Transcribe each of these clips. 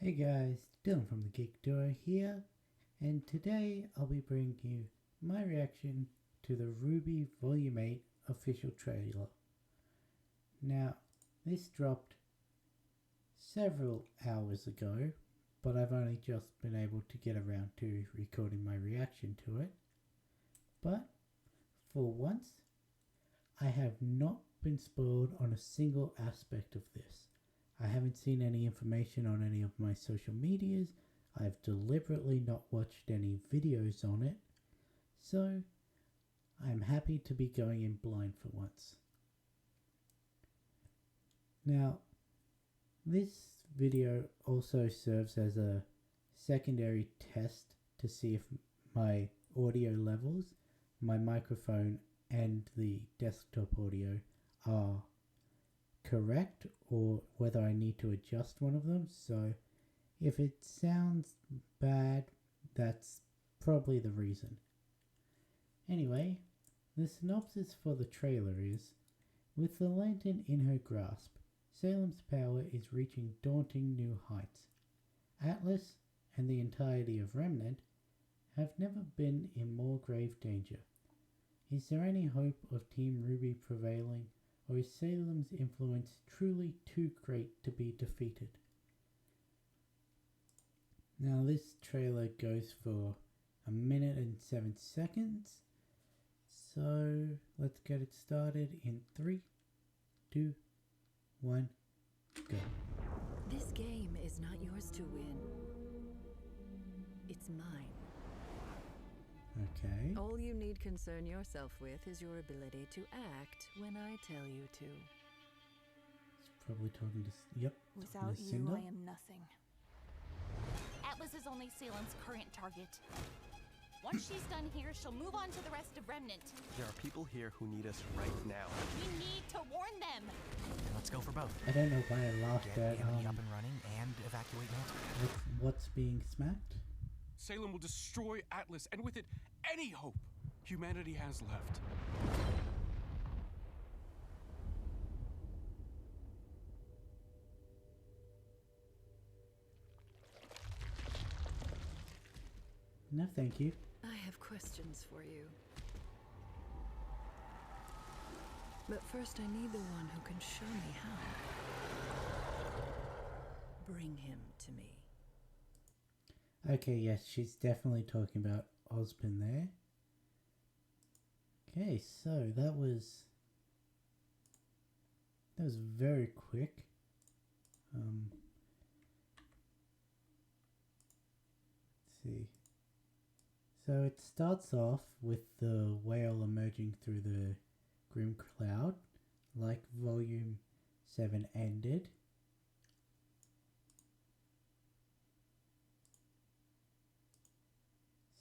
Hey guys, Dylan from the Geek Duo here, and today I'll be bringing you my reaction to the RWBY Volume 8 official trailer. Now, this dropped several hours ago, but I've only just been able to get around to recording my reaction to it. But, for once, I have not been spoiled on a single aspect of this. I haven't seen any information on any of my social medias. I've deliberately not watched any videos on it. So, I'm happy to be going in blind for once. Now, this video also serves as a secondary test to see if my audio levels, my microphone and the desktop audio are correct, or whether I need to adjust one of them. So if it sounds bad, that's probably the reason. Anyway, the synopsis for the trailer is, with the lantern in her grasp, Salem's power is reaching daunting new heights. Atlas and the entirety of Remnant have never been in more grave danger. Is there any hope of Team RWBY prevailing, or is Salem's influence truly too great to be defeated? Now this trailer goes for 1 minute and 7 seconds. So let's get it started in 3, 2, 1, go. This game is not yours to win. It's mine. Okay. All you need concern yourself with is your ability to act when I tell you to. It's probably talking to... Yep. Without you, Cinder. I am nothing. Atlas is only Salem's current target. Once she's done here, she'll move on to the rest of Remnant. There are people here who need us right now. We need to warn them. Let's go for both. I don't know why I laughed Get at the enemy up and running and evacuate Malta. what's being smacked. Salem will destroy Atlas, and with it, any hope humanity has left. No, thank you. I have questions for you. But first I need the one who can show me how. Bring him to me. Okay, yes, she's definitely talking about Osborn there. Okay, so that was very quick. Let's see. So it starts off with the whale emerging through the grim cloud, like Volume 7 ended.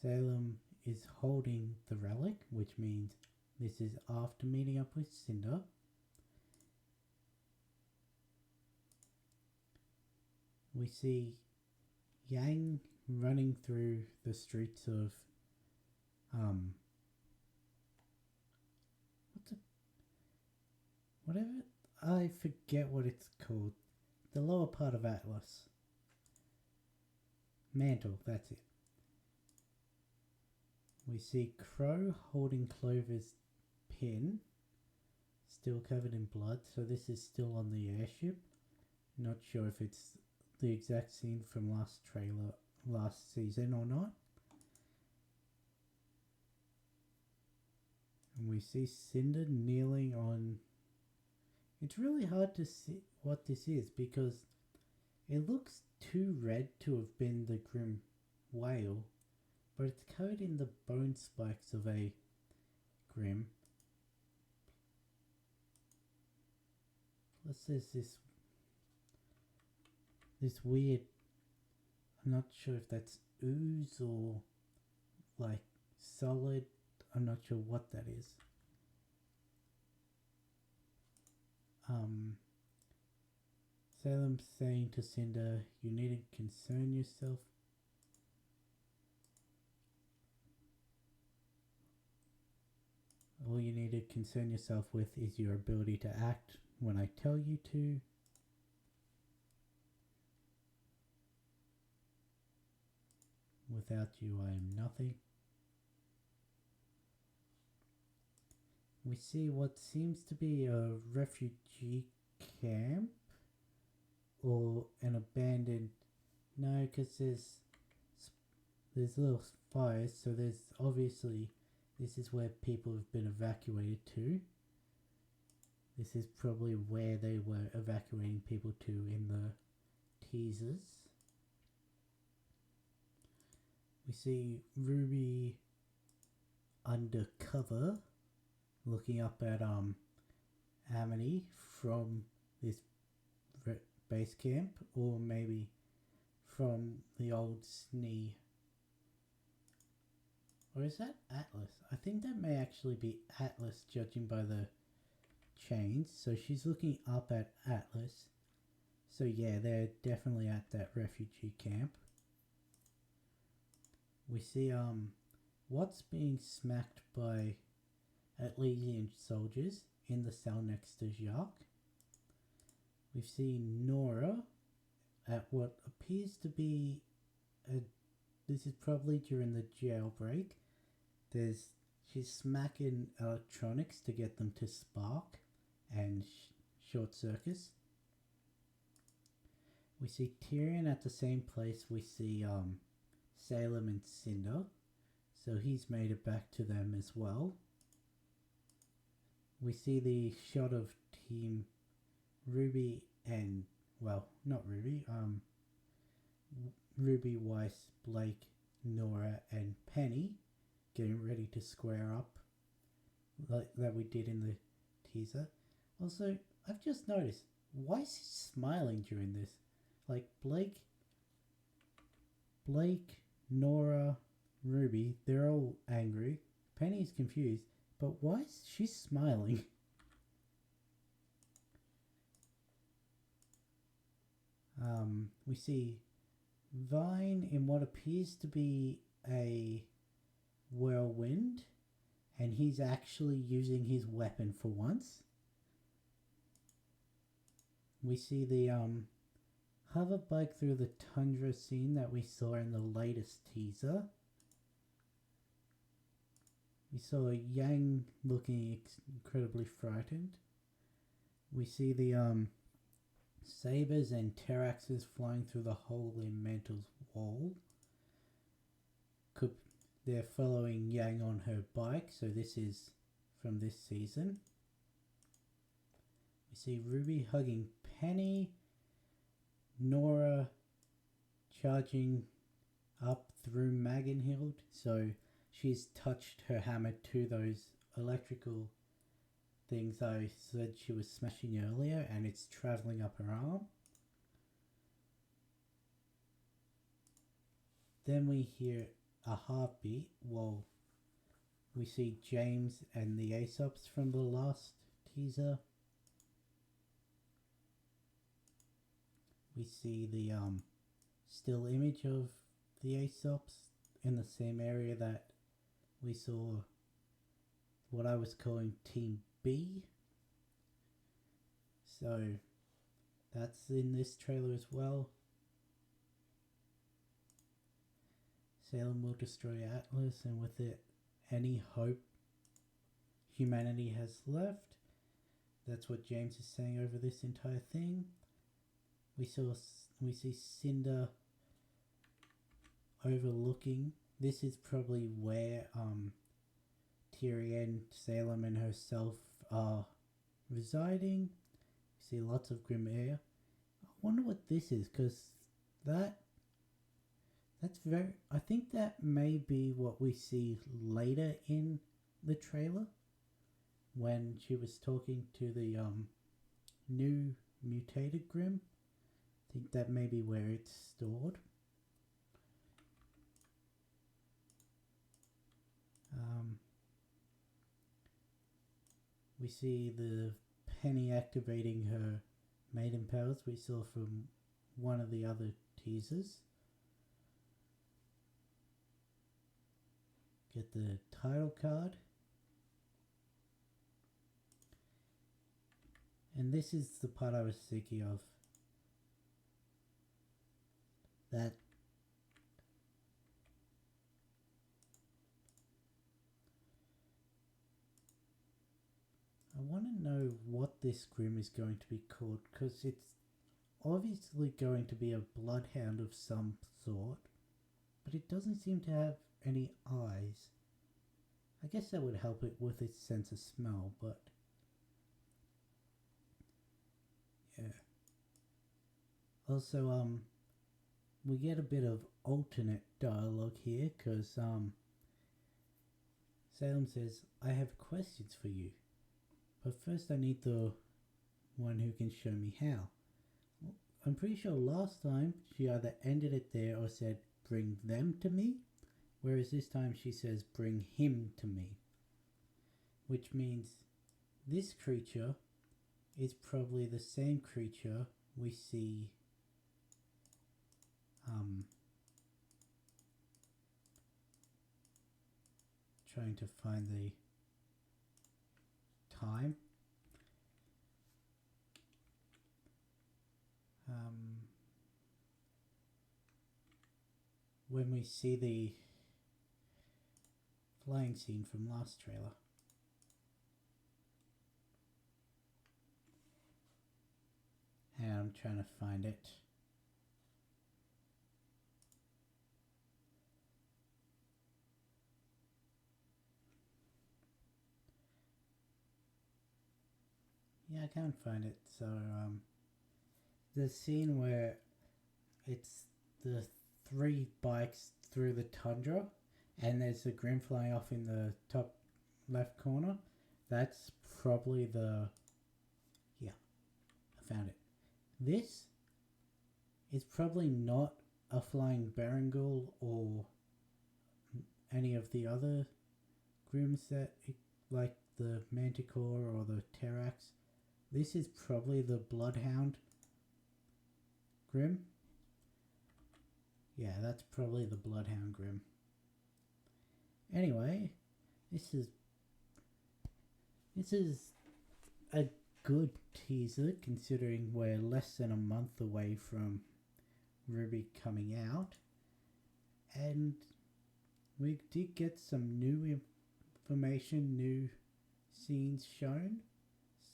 Salem is holding the relic, which means this is after meeting up with Cinder. We see Yang running through the streets of whatever, I forget what it's called. The lower part of Atlas. Mantle, that's it. We see Crow holding Clover's pin, still covered in blood, so this is still on the airship. Not sure if it's the exact scene from last season or not. And we see Cinder kneeling on... It's really hard to see what this is because it looks too red to have been the Grim Whale, but it's covered in the bone spikes of a Grim. Plus there's this weird, I'm not sure if that's ooze or like solid, I'm not sure what that is. Salem's saying to Cinder, you needn't concern yourself. All you need to concern yourself with is your ability to act when I tell you to. Without you, I am nothing. We see what seems to be a refugee camp or an abandoned. No, because there's little fires, so there's obviously this is where people have been evacuated to. This is probably where they were evacuating people to in the teasers. We see RWBY undercover looking up at Amity from this base camp, or maybe from the old SNE. Or is that Atlas? I think that may actually be Atlas, judging by the chains. So she's looking up at Atlas. So yeah, they're definitely at that refugee camp. We see Watts being smacked by Atlassian soldiers in the cell next to Jacques. We've seen Nora at what appears to be this is probably during the jailbreak. She's smacking electronics to get them to spark and short circuits. We see Tyrion at the same place we see Salem and Cinder, so he's made it back to them as well. We see the shot of Team RWBY and, well, not RWBY, RWBY, Weiss, Blake, Nora and Penny getting ready to square up like that we did in the teaser. Also, I've just noticed, Weiss is smiling during this. Like Blake, Nora, RWBY, they're all angry. Penny's confused, but Weiss, she's smiling. We see Vine in what appears to be a whirlwind, and he's actually using his weapon for once. We see the hover bike through the tundra scene that we saw in the latest teaser. We saw Yang looking incredibly frightened. We see the sabers and Terraxes flying through the hole in Mantle's wall. They're following Yang on her bike, so this is from this season. We see RWBY hugging Penny, Nora charging up through Magenhild, so she's touched her hammer to those electrical things I said she was smashing earlier, and it's travelling up her arm. Then we hear a heartbeat while we see James and the Aesops from the last teaser. We see the still image of the Aesops in the same area that we saw what I was calling Team B. So that's in this trailer as well. Salem will destroy Atlas, and with it any hope humanity has left. That's what James is saying over this entire thing. We see Cinder overlooking. This is probably where Tyrion, Salem and herself are residing. We see lots of grim air. I wonder what this is, because I think that may be what we see later in the trailer when she was talking to the new mutated Grim. I think that may be where it's stored. We see the Penny activating her maiden powers we saw from one of the other teasers. Get the title card. And this is the part I was thinking of. That know what this Grim is going to be called, because it's obviously going to be a bloodhound of some sort, but it doesn't seem to have any eyes. I guess that would help it with its sense of smell, but yeah. Also, we get a bit of alternate dialogue here, because Salem says, I have questions for you, but first I need the one who can show me how. I'm pretty sure last time she either ended it there or said, bring them to me, whereas this time she says, bring him to me, which means this creature is probably the same creature we see trying to find the time. When we see the flying scene from last trailer. And I'm trying to find it. Yeah, I can't find it. So, the scene where it's the 3 bikes through the tundra and there's a Grim flying off in the top left corner, that's probably the... Yeah, I found it. This is probably not a flying Berengal or any of the other Grims that, like the Manticore or the Terrax. This is probably the Bloodhound Grim. Yeah, that's probably the Bloodhound Grim. Anyway, this is a good teaser considering we're less than a month away from RWBY coming out, and we did get some new information, new scenes shown,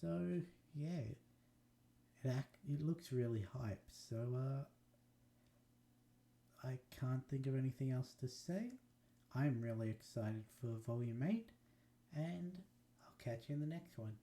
so yeah, it looks really hype. So I can't think of anything else to say. I'm really excited for Volume 8, and I'll catch you in the next one.